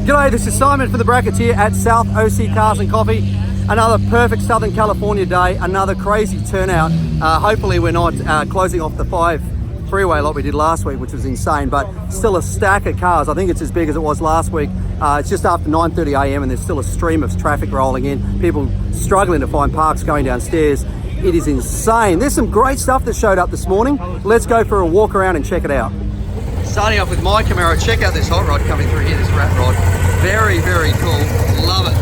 G'day, this is Simon for the Bracketeer at South OC Cars and Coffee. Another perfect Southern California day, another crazy turnout. Hopefully we're not closing off the 5 freeway like we did last week, which was insane, but still a stack of cars. I think it's as big as it was last week. It's just after 9:30 a.m. and there's still a stream of traffic rolling in. People struggling to find parks going downstairs. It is insane. There's some great stuff that showed up this morning. Let's go for a walk around and check it out. Starting off with my Camaro, check out this hot rod coming through here, this rat rod. Very, very cool. Love it.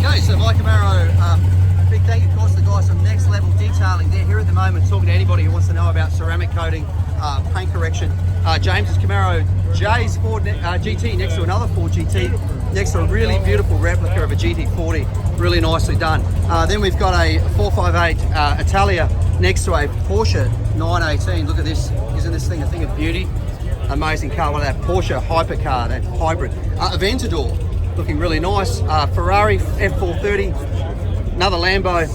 Okay, so my Camaro, big thank you, of course, to the guys from Next Level Detailing. They're here at the moment talking to anybody who wants to know about ceramic coating, paint correction. James's Camaro J's Ford GT next to another Ford GT, next to a really beautiful replica of a GT40. Really nicely done. Then we've got a 458 Italia next to a Porsche 918. Look at this. Isn't this thing a thing of beauty? Amazing car. Well, that Porsche hypercar, that hybrid. Aventador, looking really nice. Ferrari F430. Another Lambo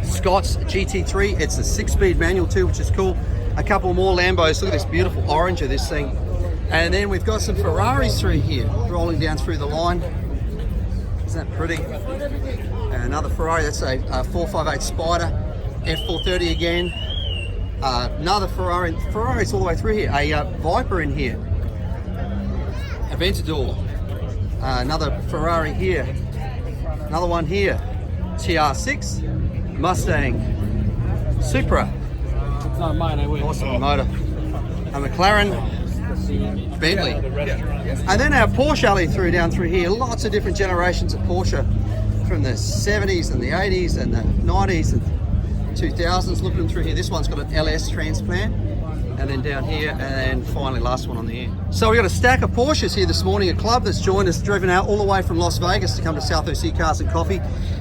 Scott's GT3. It's a 6-speed manual too, which is cool. A couple more Lambos. Look at this beautiful orange of this thing. And then we've got some Ferraris through here, rolling down through the line. Isn't that pretty? And another Ferrari, that's a 458 Spider, F430 again. Another Ferrari's all the way through here. A Viper in here. Aventador. Another Ferrari here. Another one here. TR6, Mustang, Supra. It's not mine, I will. Awesome motor. A McLaren, Bentley. And then our Porsche alley down through here. Lots of different generations of Porsche from the 70s and the 80s and the 90s and 2000s. Looking through here, this one's got an LS transplant. And then down here, and then finally last one on the end. So we got a stack of Porsches here this morning, a club that's joined us, driven out all the way from Las Vegas to come to South OC Cars and Coffee.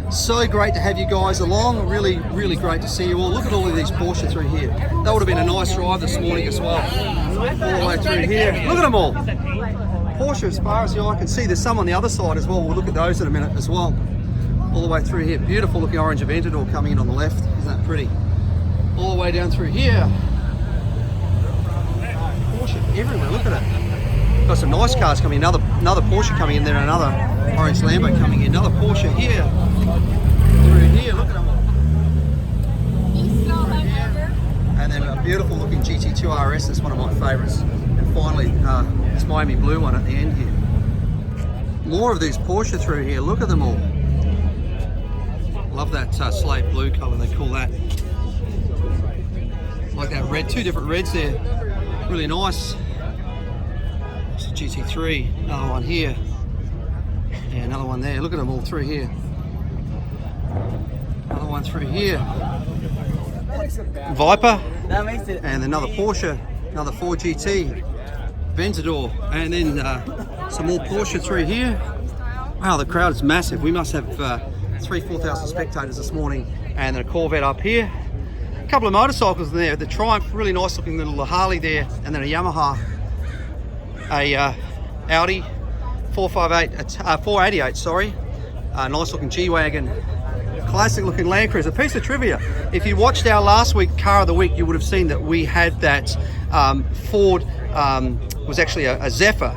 So great to have you guys along. Really, really great to see you all. Look at all of these Porsche through here. That would have been a nice drive this morning as well. All the way through here. Look at them all. Porsche as far as the eye can see. There's some on the other side as well. We'll look at those in a minute as well. All the way through here. Beautiful looking orange Aventador coming in on the left. Isn't that pretty? All the way down through here. Porsche everywhere, look at it. Got some nice cars coming in, another Porsche coming in there, another orange Lambo coming in, another Porsche here, through here, look at them all. And then a beautiful looking GT2 RS, that's one of my favourites. And finally, this Miami blue one at the end here. More of these Porsche through here, look at them all. Love that slate blue colour, they call that. Like that red, 2 different reds there. Really nice. It's a GT3, another one here, and another one there. Look at them all through here. Another one through here. Viper, and another Porsche, another Ford GT, Aventador, and then some more Porsche through here. Wow, the crowd is massive. We must have 3,000-4,000 spectators this morning, and then a Corvette up here. A couple of motorcycles in there, the Triumph, really nice looking little Harley there, and then a Yamaha, a Audi 488, sorry, a nice looking G-Wagon, classic looking Land Cruiser. Piece of trivia, if you watched our last week Car of the Week, you would have seen that we had that Ford, was actually a Zephyr,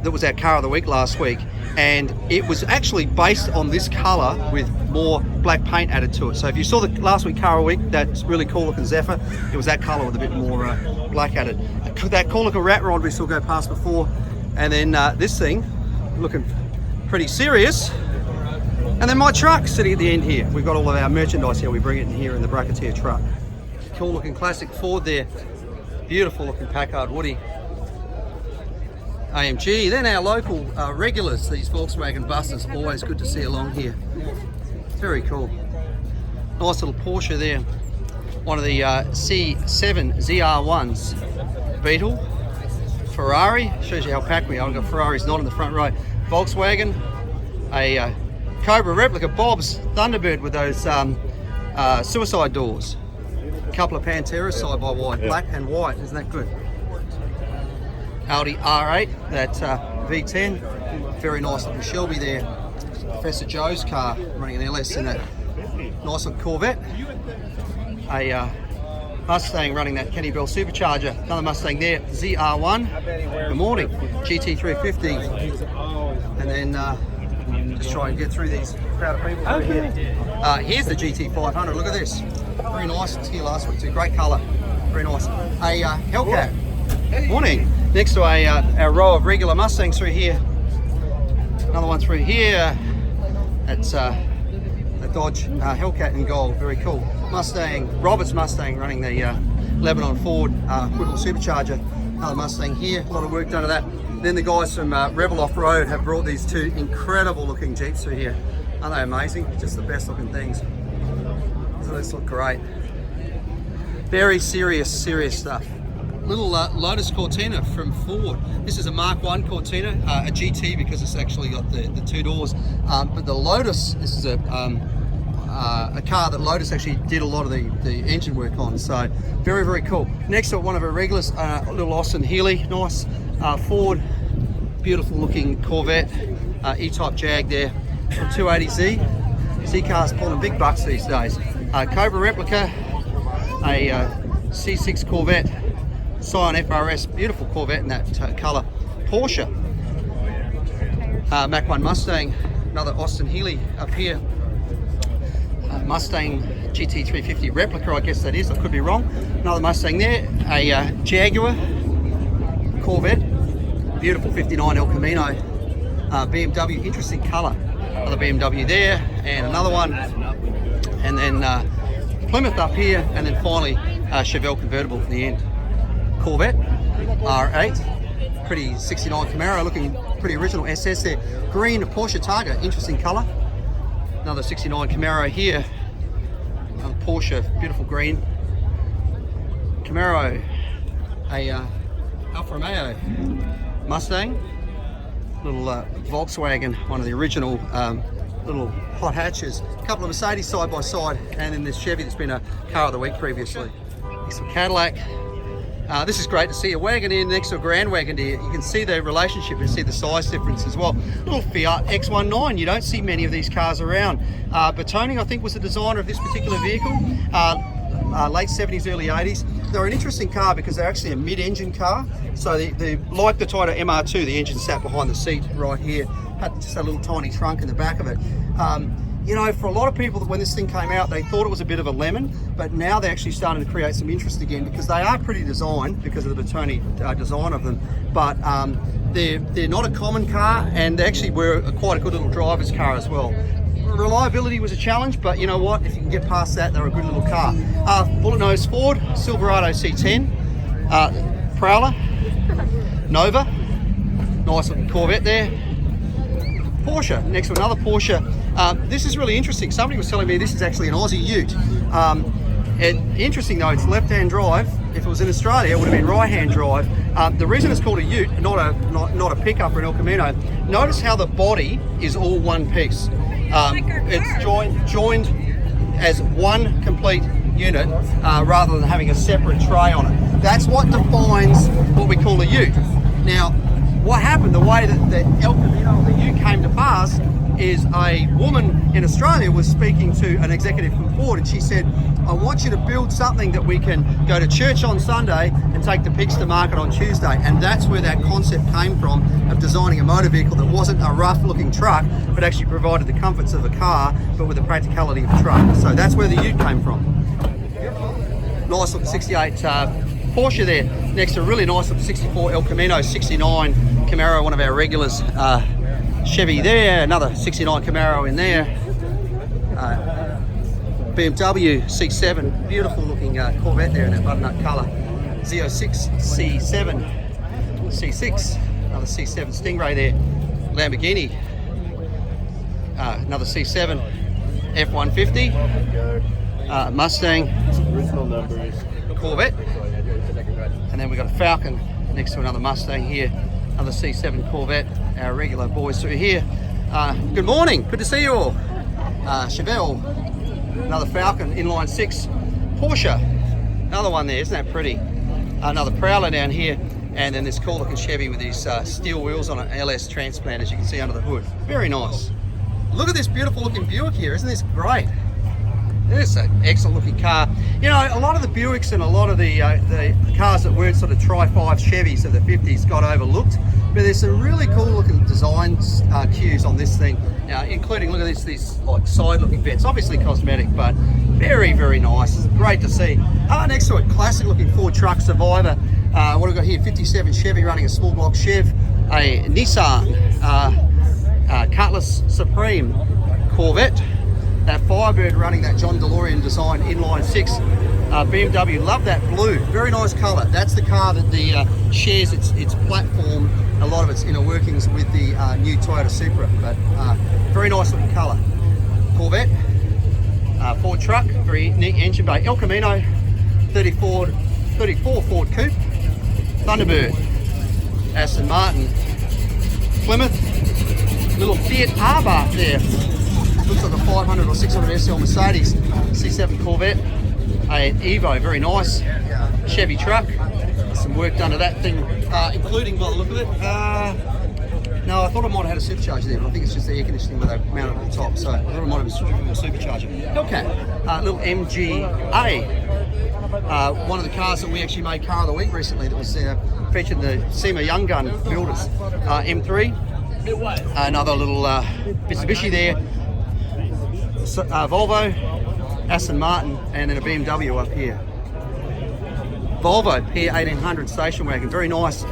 that was our Car of the Week last week, and it was actually based on this colour with more black paint added to it. So if you saw the last week Car of the Week, that's really cool looking Zephyr, it was that colour with a bit more black added. That cool looking rat rod we saw go past before, and then this thing looking pretty serious. And then my truck sitting at the end here. We've got all of our merchandise here, we bring it in here in the Bracketeer truck. Cool looking classic Ford there, beautiful looking Packard Woody. AMG, then our local regulars, these Volkswagen buses, always good to see along here. Very cool. Nice little Porsche there. One of the C7 ZR1s. Beetle. Ferrari, shows you how packed we are. We've got Ferraris not in the front row. Volkswagen. A Cobra replica, Bob's Thunderbird with those suicide doors. A couple of Panteras side by wide, black and white, isn't that good? Audi R8, that V10, very nice looking Shelby there. Professor Joe's car running an LS in that nice little Corvette. A Mustang running that Kenny Bell supercharger. Another Mustang there, ZR1. Good morning. GT350. And then just try and get through these crowd of people over here. Here's the GT500. Look at this. Very nice. It's here last week too. Great colour. Very nice. A Hellcat. Morning. Next to our row of regular Mustangs through here. Another one through here. That's a Dodge Hellcat in gold. Very cool. Mustang, Roberts Mustang running the Lebanon Ford Whittle supercharger. Another Mustang here. A lot of work done to that. Then the guys from Rebel Off-Road have brought these two incredible looking Jeeps through here. Aren't they amazing? Just the best looking things. So this look great. Very serious stuff. Little Lotus Cortina from Ford. This is a Mark 1 Cortina, a GT because it's actually got the two doors. But the Lotus, this is a car that Lotus actually did a lot of the engine work on. So very cool. Next to it, one of our regulars, little Austin Healey, nice Ford, beautiful looking Corvette, E-Type Jag there from 280Z. Z cars pulling big bucks these days. Cobra replica, a C6 Corvette. Scion FRS, beautiful Corvette in that colour. Porsche, Mach 1 Mustang, another Austin Healey up here. Mustang GT350 replica, I guess that is, I could be wrong. Another Mustang there, a Jaguar Corvette, beautiful 59 El Camino. BMW, interesting colour. Another BMW there, and another one. And then Plymouth up here, and then finally Chevelle convertible in the end. Corvette R8, pretty 69 Camaro, looking pretty original SS there. Green Porsche Targa, interesting colour. Another 69 Camaro here. Another Porsche, beautiful green. Camaro, a Alfa Romeo Mustang. Little Volkswagen, one of the original little hot hatches. A couple of Mercedes side by side, and then this Chevy that's been a car of the week previously. Some Cadillac. This is great to see a Wagoneer next to a Grand Wagoneer. You can see the relationship and see the size difference as well. Little Fiat X19, you don't see many of these cars around. Bertoni, I think, was the designer of this particular vehicle. Late 70s, early 80s. They're an interesting car because they're actually a mid-engine car. So like the Toyota MR2, the engine sat behind the seat right here. Had just a little tiny trunk in the back of it. You know, for a lot of people, when this thing came out, they thought it was a bit of a lemon, but now they're actually starting to create some interest again because they are pretty designed because of the Bertoni design of them. But they're not a common car, and they actually were quite a good little driver's car as well. Reliability was a challenge, but you know what? If you can get past that, they're a good little car. Bullet nose Ford, Silverado C10, Prowler, Nova, nice looking Corvette there. Porsche, next to another Porsche. This is really interesting. Somebody was telling me this is actually an Aussie Ute. And interesting though, it's left-hand drive. If it was in Australia, it would have been right-hand drive. The reason it's called a Ute, not a pickup or an El Camino, notice how the body is all one piece. It's joined as one complete unit rather than having a separate tray on it. That's what defines what we call a Ute. Now, what happened, the way that the El Camino, the Ute, came to pass is a woman in Australia was speaking to an executive from Ford, and she said, I want you to build something that we can go to church on Sunday and take the pigs to market on Tuesday. And that's where that concept came from, of designing a motor vehicle that wasn't a rough looking truck, but actually provided the comforts of a car, but with the practicality of a truck. So that's where the Ute came from. Nice looking 68 Porsche there, next to a really nice looking 64 El Camino, 69 Camaro, one of our regulars. Chevy there, another 69 Camaro in there. BMW C7, beautiful looking Corvette there in that butternut colour. Z06 C7, C6, another C7 Stingray there. Lamborghini, another C7, F-150, Mustang, Corvette, and then we've got a Falcon next to another Mustang here, another C7 Corvette, our regular boys through here. Good morning, good to see you all. Chevelle, another Falcon, inline 6, Porsche, another one there, isn't that pretty? Another Prowler down here, and then this cool looking Chevy with these steel wheels on an LS transplant, as you can see under the hood. Very nice. Look at this beautiful looking Buick here, isn't this great? It's an excellent looking car. You know, a lot of the Buicks and a lot of the cars that weren't sort of Tri-5 Chevys of the 50s got overlooked. But there's some really cool looking design cues on this thing, including, look at these like side looking vents, obviously cosmetic, but very, very nice. It's great to see. Next to it, classic looking Ford truck Survivor. What have we got here? 57 Chevy running a small block Chev, a Nissan Cutlass Supreme Corvette, that Firebird running that John DeLorean design inline 6 BMW. Love that blue, very nice colour. That's the car that shares its platform, a lot of its inner workings with the new Toyota Supra, but very nice looking colour. Corvette, Ford truck, very neat engine bay. El Camino 34 Ford Coupe, Thunderbird, Aston Martin, Plymouth, little Fiat Abarth there. Looks like a 500 or 600 SL Mercedes C7 Corvette, an Evo, very nice. Chevy truck, some work done to that thing, including, by the look of it, no, I thought I might have had a supercharger there, but I think it's just the air conditioning where they mounted at the top, so I thought it might have been a supercharger. Hellcat, little MGA, one of the cars that we actually made Car of the Week recently that was featured in the SEMA Young Gun builders. M3, another little Mitsubishi there, Volvo, Aston Martin, and then a BMW up here. Volvo P1800 station wagon, very nice.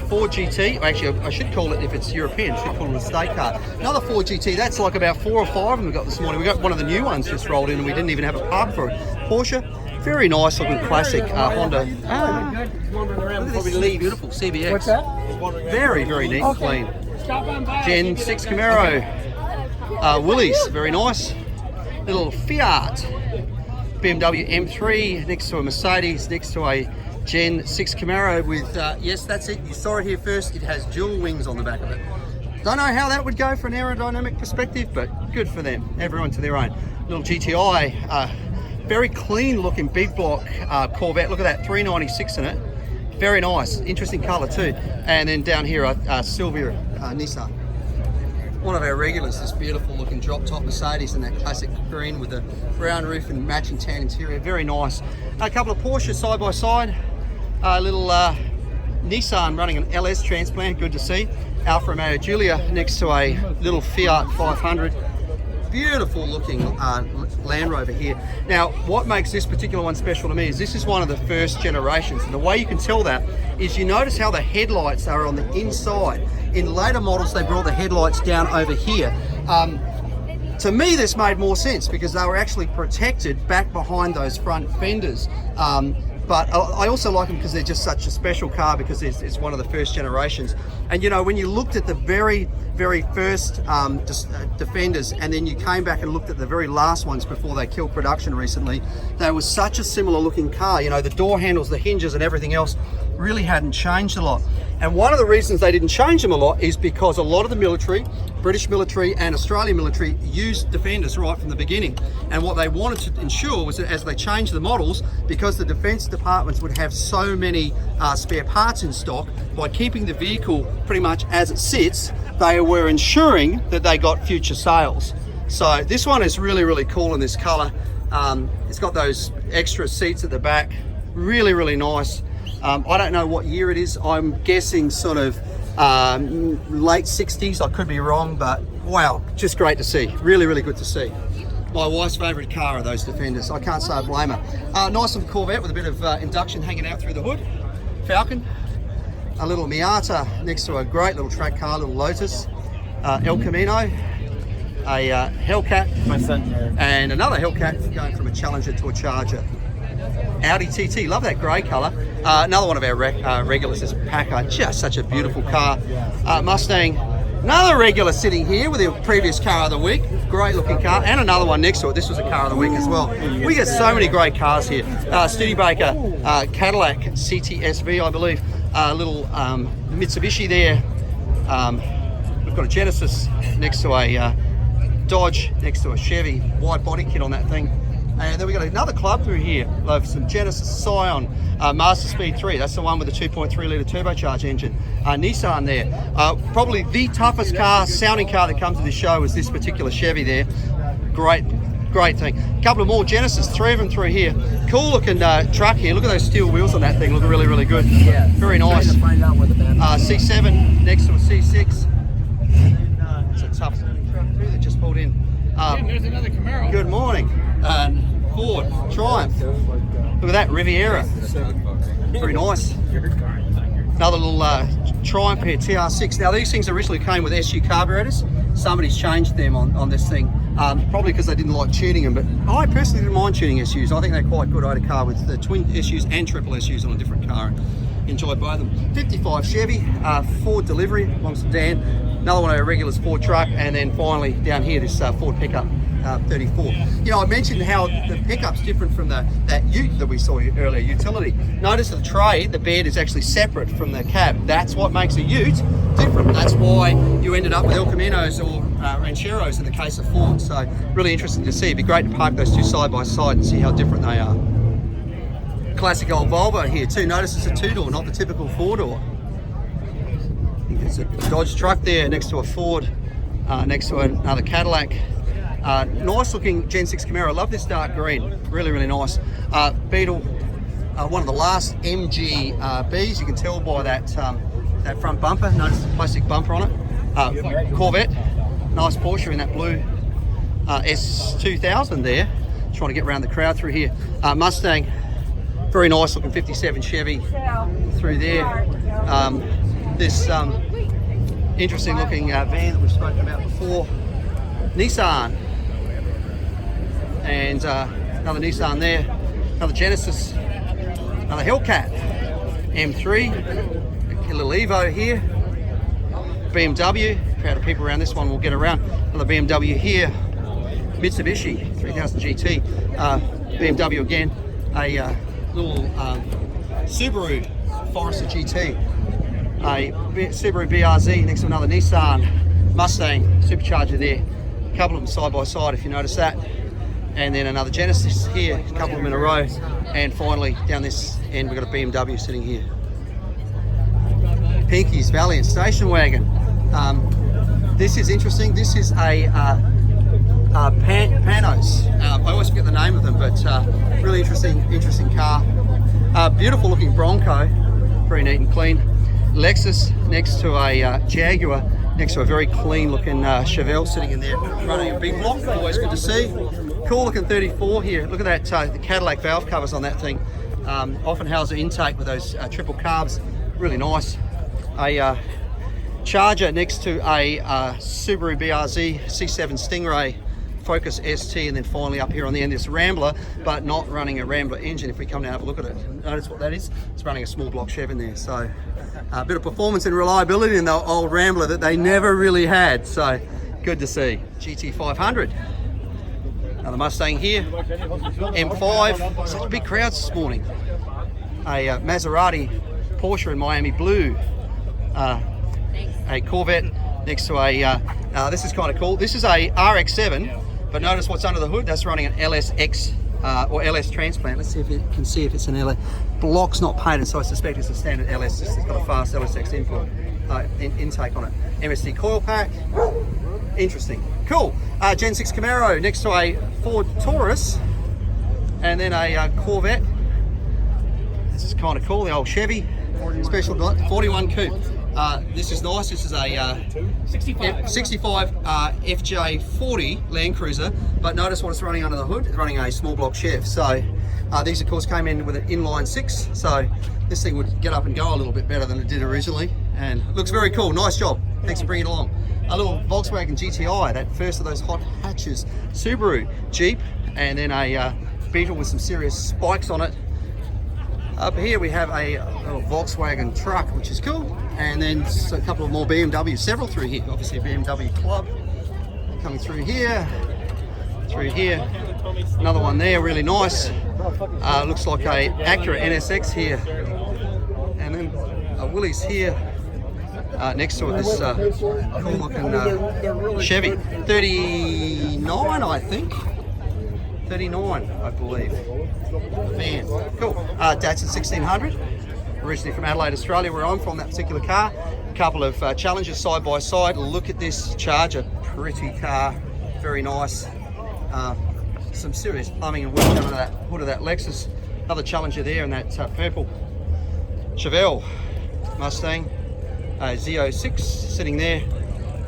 Ford GT, actually I should call it, if it's European, I should call it an estate car. Another Ford GT, that's like about 4 or 5 of them we got this morning. We got one of the new ones just rolled in and we didn't even have a park for it. Porsche, very nice looking classic Honda. Probably beautiful CBX. What's that? Very, very neat and clean. Gen 6 Camaro. Willys, very nice. Little Fiat. BMW M3 next to a Mercedes, next to a Gen 6 Camaro with, yes, that's it. You saw it here first. It has dual wings on the back of it. Don't know how that would go from an aerodynamic perspective, but good for them. Everyone to their own. Little GTI, very clean looking big block Corvette. Look at that, 396 in it. Very nice, interesting colour too. And then down here, Silvia Nissan. One of our regulars, this beautiful looking drop top Mercedes in that classic green with the brown roof and matching tan interior. Very nice. A couple of Porsches side by side. A little Nissan running an LS transplant, good to see. Alfa Romeo Giulia next to a little Fiat 500. Beautiful looking Land Rover here. Now, what makes this particular one special to me is this is one of the first generations, and the way you can tell that is you notice how the headlights are on the inside. In later models, they brought the headlights down over here. To me, this made more sense because they were actually protected back behind those front fenders. But I also like them because they're just such a special car because it's one of the first generations. And you know, when you looked at the very first Defenders and then you came back and looked at the very last ones before they killed production recently, they were such a similar looking car. You know, the door handles, the hinges and everything else really hadn't changed a lot. And one of the reasons they didn't change them a lot is because a lot of the military, British military and Australian military, used Defenders right from the beginning. And what they wanted to ensure was that as they changed the models, because the defence departments would have so many spare parts in stock, by keeping the vehicle pretty much as it sits, they were ensuring that they got future sales. So this one is really, really cool in this colour. It's got those extra seats at the back, really, really nice. I don't know what year it is. I'm guessing sort of late 60s. I could be wrong, but wow, just great to see. Really, really good to see. My wife's favourite car are those Defenders. I can't say I blame her. Nice little Corvette with a bit of induction hanging out through the hood. Falcon. A little Miata next to a great little track car, little Lotus. El Camino. A Hellcat. My son. And another Hellcat going from a Challenger to a Charger. Audi TT, love that grey colour. Another one of our regulars is Packard, just such a beautiful car. Mustang, another regular sitting here with the previous car of the week, great looking car, and another one next to it. This was a car of the week as well. We get so many great cars here. Studebaker, Cadillac CTSV, I believe. Little Mitsubishi there. We've got a Genesis next to a Dodge, next to a Chevy, wide body kit on that thing. And then we got another club through here of some Genesis Scion, Master Speed 3. That's the one with the 2.3 litre turbocharged engine. Nissan there. Probably the toughest car, sounding car that comes to this show is this particular Chevy there. Great great thing. A couple of more Genesis, 3 of them through here. Cool looking truck here. Look at those steel wheels on that thing. Look really, really good. Yeah. Very nice. Trying to find out where the bad C7 next to a C6. And then it's a tough truck too that just pulled in. there's another Camaro. Good morning. Ford Triumph. Look at that Riviera. Very nice. Another little Triumph here, TR6. Now these things originally came with SU carburetors. Somebody's changed them on this thing, probably because they didn't like tuning them, but I personally didn't mind tuning SUs. I think they're quite good. I had a car with the twin SUs and triple SUs on a different car. Enjoyed both of them. 55 Chevy, Ford delivery, belongs to Dan. Another one of our regulars Ford truck, and then finally down here this Ford pickup. 34. You know, I mentioned how the pickup's different from that ute that we saw earlier, utility. Notice the tray, the bed is actually separate from the cab. That's what makes a ute different. That's why you ended up with El Caminos or Rancheros in the case of Ford. So really interesting to see. It'd be great to park those two side by side and see how different they are. Classic old Volvo here too. Notice it's a 2-door, not the typical 4-door. There's a Dodge truck there next to a Ford, next to another Cadillac. Nice looking Gen 6 Camaro. I love this dark green. Really, really nice. Beetle, one of the last MG Bs. You can tell by that that front bumper. Notice the plastic bumper on it. Corvette. Nice Porsche in that blue S2000 there. Trying to get around the crowd through here. Mustang. Very nice looking 57 Chevy through there. This interesting looking van that we've spoken about before. Nissan. And another Nissan there, another Genesis, another Hellcat, M3, a little Evo here, BMW, crowd of people around this one will get around, another BMW here, Mitsubishi 3000 GT, BMW again, a little Subaru Forester GT, a Subaru BRZ next to another Nissan, Mustang supercharger there, a couple of them side by side if you notice that. And then another Genesis here, a couple of them in a row. And finally, down this end, we've got a BMW sitting here. Pinky's Valiant station wagon. This is interesting. This is a Panos. I always forget the name of them, but really interesting car. Beautiful looking Bronco, very neat and clean. Lexus next to a Jaguar, next to a very clean looking Chevelle sitting in there, running a big block. Always good to see. Cool looking 34 here. Look at that, the Cadillac valve covers on that thing. Often houses intake with those triple carbs. Really nice. A Charger next to a Subaru BRZ C7 Stingray Focus ST, and then finally up here on the end this Rambler, but not running a Rambler engine. If we come down and have a look at it, notice what that is. It's running a small block Chev in there. So a bit of performance and reliability in the old Rambler that they never really had. So good to see. GT500. Another Mustang here, M5, such big crowds this morning. A Maserati, Porsche in Miami blue, a Corvette next to a, this is kind of cool, this is a RX-7, but notice what's under the hood, that's running an LSX or LS transplant. Let's see if you can see if it's an LS. Block's not painted, so I suspect it's a standard LS, it's got a fast LSX input, intake on it. MSD coil pack. Interesting. Cool. Gen 6 Camaro next to a Ford Taurus and then a Corvette. This is kind of cool, the old Chevy special 41 coupe. This is nice. This is a 65 FJ40 Land Cruiser, but notice what it's running under the hood. It's running a small block Chev. So these of course came in with an inline 6, so this thing would get up and go a little bit better than it did originally, and it looks very cool. Nice job. Thanks for bringing it along. A little Volkswagen GTI, that first of those hot hatches. Subaru, Jeep, and then a Beetle with some serious spikes on it. Up here we have a little Volkswagen truck, which is cool, and then a couple of more BMWs, several through here. Obviously a BMW Club coming through here, another one there, really nice. Looks like a Acura NSX here, and then a Willys here. Next to it, this cool looking Chevy, 39 I think, 39 I believe, man, cool. Datsun 1600, originally from Adelaide, Australia, where I'm from, that particular car. A couple of Challengers side by side. Look at this Charger, pretty car, very nice. some serious plumbing and work done under that hood of that Lexus. Another Challenger there, and that purple Chevelle Mustang, Z06 sitting there,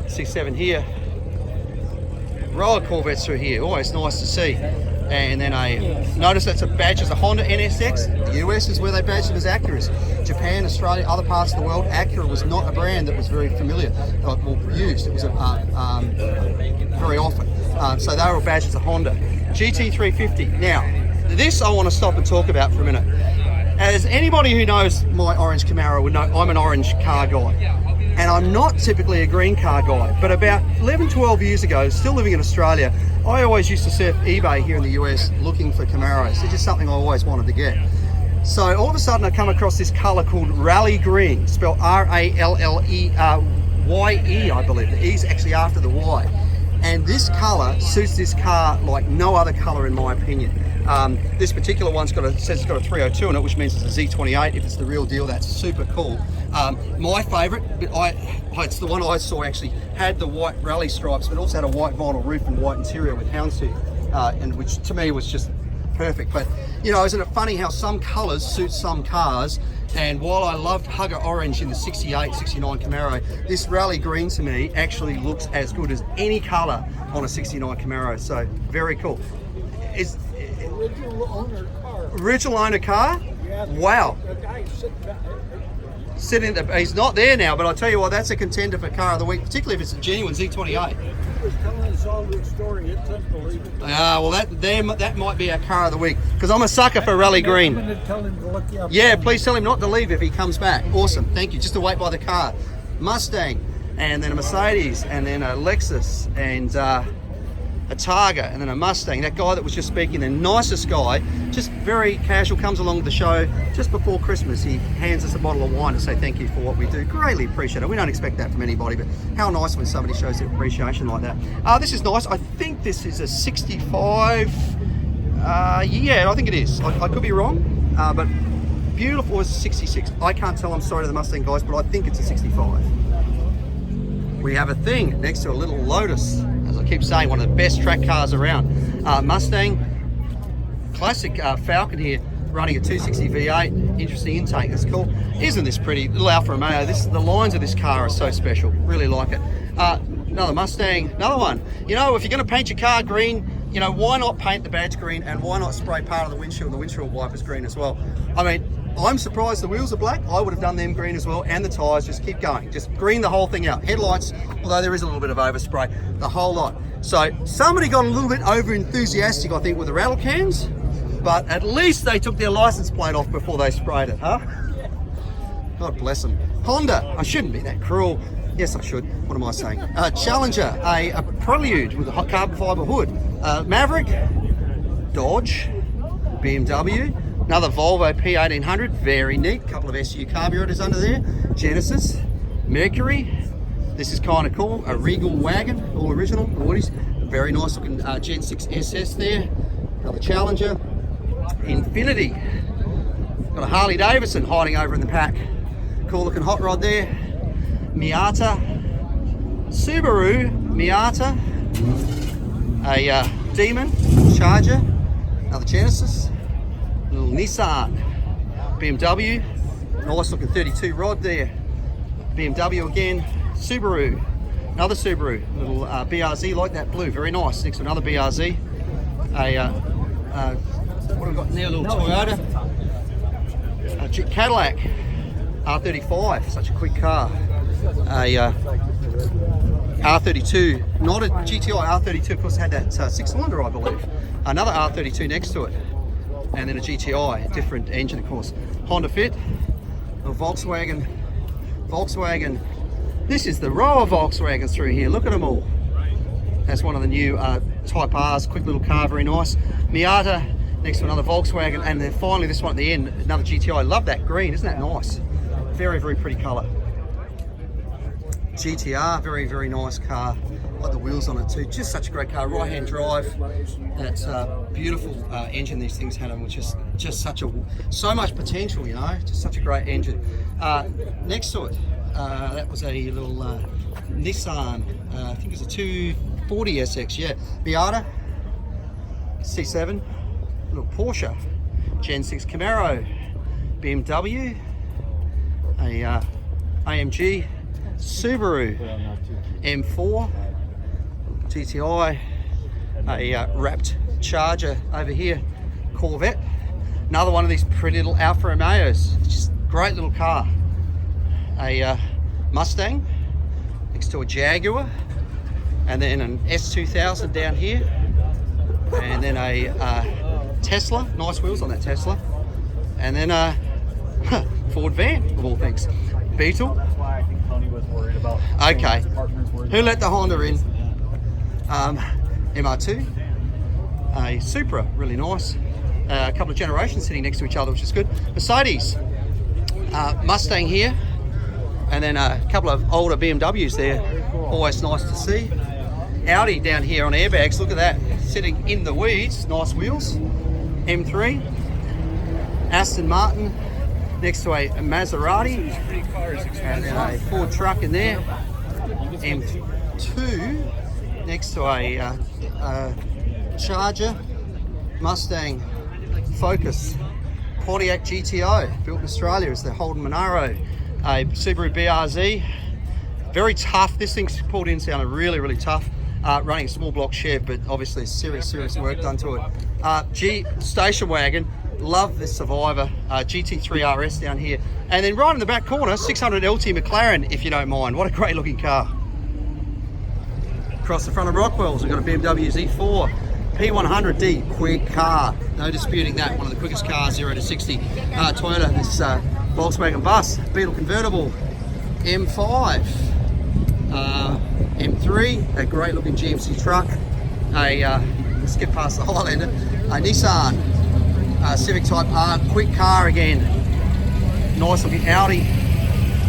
6.7 here. Roller Corvettes through here, always nice to see. And then notice that's a badge as a Honda NSX. The US is where they badged it as Acuras. Japan, Australia, other parts of the world, Acura was not a brand that was very familiar or used. It was very often. So they were badged as a Honda. GT350. Now, this I want to stop and talk about for a minute. As anybody who knows my orange Camaro would know, I'm an orange car guy. And I'm not typically a green car guy, but about 11, 12 years ago, still living in Australia, I always used to surf eBay here in the US looking for Camaros. It's just something I always wanted to get. So all of a sudden I come across this colour called Rally Green, spelled R-A-L-L-E-Y-E, I believe. The E's actually after the Y. And this colour suits this car like no other colour in my opinion. This particular one's says it's got a 302 in it, which means it's a Z28. If it's the real deal, that's super cool. My favourite, it's the one I saw actually had the white rally stripes, but also had a white vinyl roof and white interior with houndstooth, and which to me was just perfect. But you know, isn't it funny how some colours suit some cars? And while I loved Hugger Orange in the 68, 69 Camaro, this Rally Green to me actually looks as good as any colour on a 69 Camaro. So very cool. Original owner car? Yeah. Wow. The guy Sitting he's not there now, but I'll tell you what, that's a contender for car of the week, particularly if it's a genuine Z28. He was telling us all the story. It's unbelievable. Well, that might be our car of the week, because I'm a sucker for Rally Green. I'm going to tell him to look you up. Yeah, please tell him not to leave if he comes back. Awesome, thank you. Just to wait by the car. Mustang, and then a Mercedes, and then a Lexus, and a Targa, and then a Mustang. That guy that was just speaking, the nicest guy, just very casual, comes along to the show just before Christmas. He hands us a bottle of wine to say thank you for what we do. Greatly appreciate it. We don't expect that from anybody, but how nice when somebody shows their appreciation like that. This is nice. I think this is a 65. Yeah, I think it is. I could be wrong, but beautiful as a 66. I can't tell, I'm sorry to the Mustang guys, but I think it's a 65. We have a thing next to a little Lotus. As I keep saying, one of the best track cars around. Mustang, classic Falcon here, running a 260 V8. Interesting intake, that's cool. Isn't this pretty? Little Alfa Romeo. The lines of this car are so special. Really like it. Another Mustang, another one. You know, if you're going to paint your car green, you know, why not paint the badge green, and why not spray part of the windshield wipers green as well? I mean, I'm surprised the wheels are black. I would have done them green as well, and the tyres. Just keep going. Just green the whole thing out. Headlights, although there is a little bit of overspray, the whole lot. So somebody got a little bit over enthusiastic, I think, with the rattle cans, but at least they took their license plate off before they sprayed it, huh? God bless them. Honda, I shouldn't be that cruel. Yes, I should. What am I saying? Challenger, a Prelude with a hot carbon fibre hood. Maverick, Dodge, BMW, another Volvo P1800, very neat. Couple of SU carburetors under there. Genesis, Mercury. This is kind of cool. A Regal wagon, all original. Woodies. Very nice looking Gen 6 SS there. Another Challenger. Infiniti. Got a Harley Davidson hiding over in the pack. Cool looking hot rod there. Miata. Subaru Miata. A Demon Charger. Another Genesis. Little Nissan. BMW. Nice looking 32 rod there. BMW again. Subaru. Another Subaru. Little BRZ like that blue. Very nice. Next to another BRZ. What have we got there? A little Toyota. A Cadillac. R35. Such a quick car. A R32. Not a GTI. R32 of course had that 6-cylinder I believe. Another R32 next to it. And then a GTI. Different engine of course. Honda Fit. A Volkswagen. This is the row of Volkswagens through here. Look at them all. That's one of the new Type R's. Quick little car, very nice. Miata, next to another Volkswagen. And then finally this one at the end, another GTI. Love that green, isn't that nice? Very, very pretty colour. GTR, very, very nice car. Like the wheels on it too. Just such a great car. Right-hand drive. That's beautiful engine these things had, which is just so much potential, you know. Just such a great engine. Next to it, that was a little Nissan. I think it's a 240 SX. Yeah, Miata. C7, little Porsche, Gen 6 Camaro, BMW, a AMG, Subaru, M4, GTI, a wrapped Charger over here, Corvette, another one of these pretty little Alfa Romeos, just great little car, a Mustang next to a Jaguar, and then an S2000 down here, and then a Tesla, nice wheels on that Tesla, and then a Ford van of all things, Beetle. That's why I think Tony was worried about. Okay, His partner's worried who about let the Honda in? MR2, a Supra, really nice. A couple of generations sitting next to each other, which is good. Mercedes, Mustang here, and then a couple of older BMWs there. Always nice to see. Audi down here on airbags. Look at that, sitting in the weeds. Nice wheels. M3, Aston Martin next to a Maserati, and then a Ford truck in there. M2 next to a Charger, Mustang, Focus, Pontiac GTO, built in Australia, is the Holden Monaro, a Subaru BRZ, very tough. This thing's pulled in sounded really, really tough. Running a small block shed, but obviously serious work done to it. Station wagon, love this Survivor, GT3 RS down here. And then right in the back corner, 600 LT McLaren, if you don't mind. What a great looking car. Across the front of Rockwell's, we've got a BMW Z4, P100D, quick car. No disputing that, one of the quickest cars, 0 to 60. Toyota, this Volkswagen bus, Beetle convertible, M5, M3, a great looking GMC truck, let's get past the Highlander, a Nissan, Civic Type R, quick car again, nice looking Audi,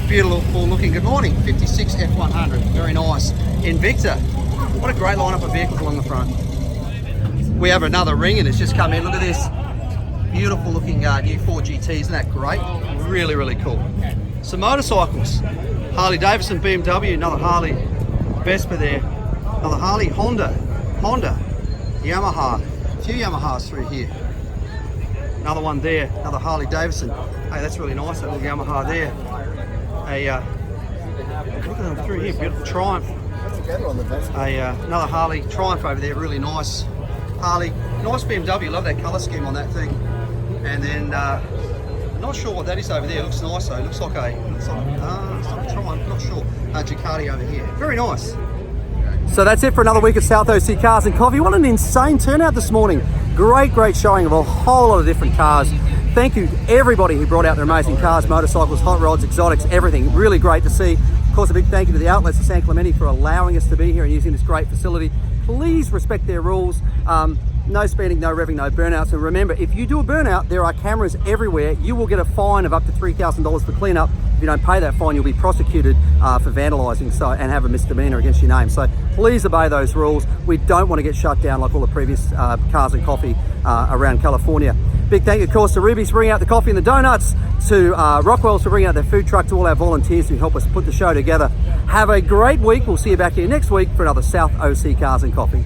beautiful looking, good morning, 56 F100, very nice, Invicta, what a great lineup of vehicles along the front. We have another ring and it's just come in, look at this, beautiful looking new Ford GT, isn't that great? Really, really cool. Some motorcycles, Harley Davidson, BMW, another Harley, Vespa there, another Harley, Honda, Yamaha, a few Yamahas through here. Another one there, another Harley Davidson. Hey, that's really nice, that little Yamaha there. Look at them through here, beautiful Triumph. Another Harley Triumph over there, really nice. Harley, nice BMW, love that colour scheme on that thing. And then, not sure what that is over there, it looks nice though, it looks like a Triumph, not sure. Ducati over here, very nice. So that's it for another week at South OC Cars and Coffee. What an insane turnout this morning. Great showing of a whole lot of different cars. Thank you to everybody who brought out their amazing cars, motorcycles, hot rods, exotics, everything. Really great to see. Of course, a big thank you to the outlets of San Clemente for allowing us to be here and using this great facility. Please respect their rules. No speeding, no revving, no burnouts. And remember, if you do a burnout, there are cameras everywhere. You will get a fine of up to $3,000 for cleanup. If you don't pay that fine, you'll be prosecuted for vandalising and have a misdemeanor against your name. So please obey those rules. We don't want to get shut down like all the previous Cars and Coffee around California. Big thank you, of course, to Ruby's for bringing out the coffee and the donuts, to Rockwell's for bringing out their food truck, to all our volunteers who help us put the show together. Have a great week. We'll see you back here next week for another South OC Cars and Coffee.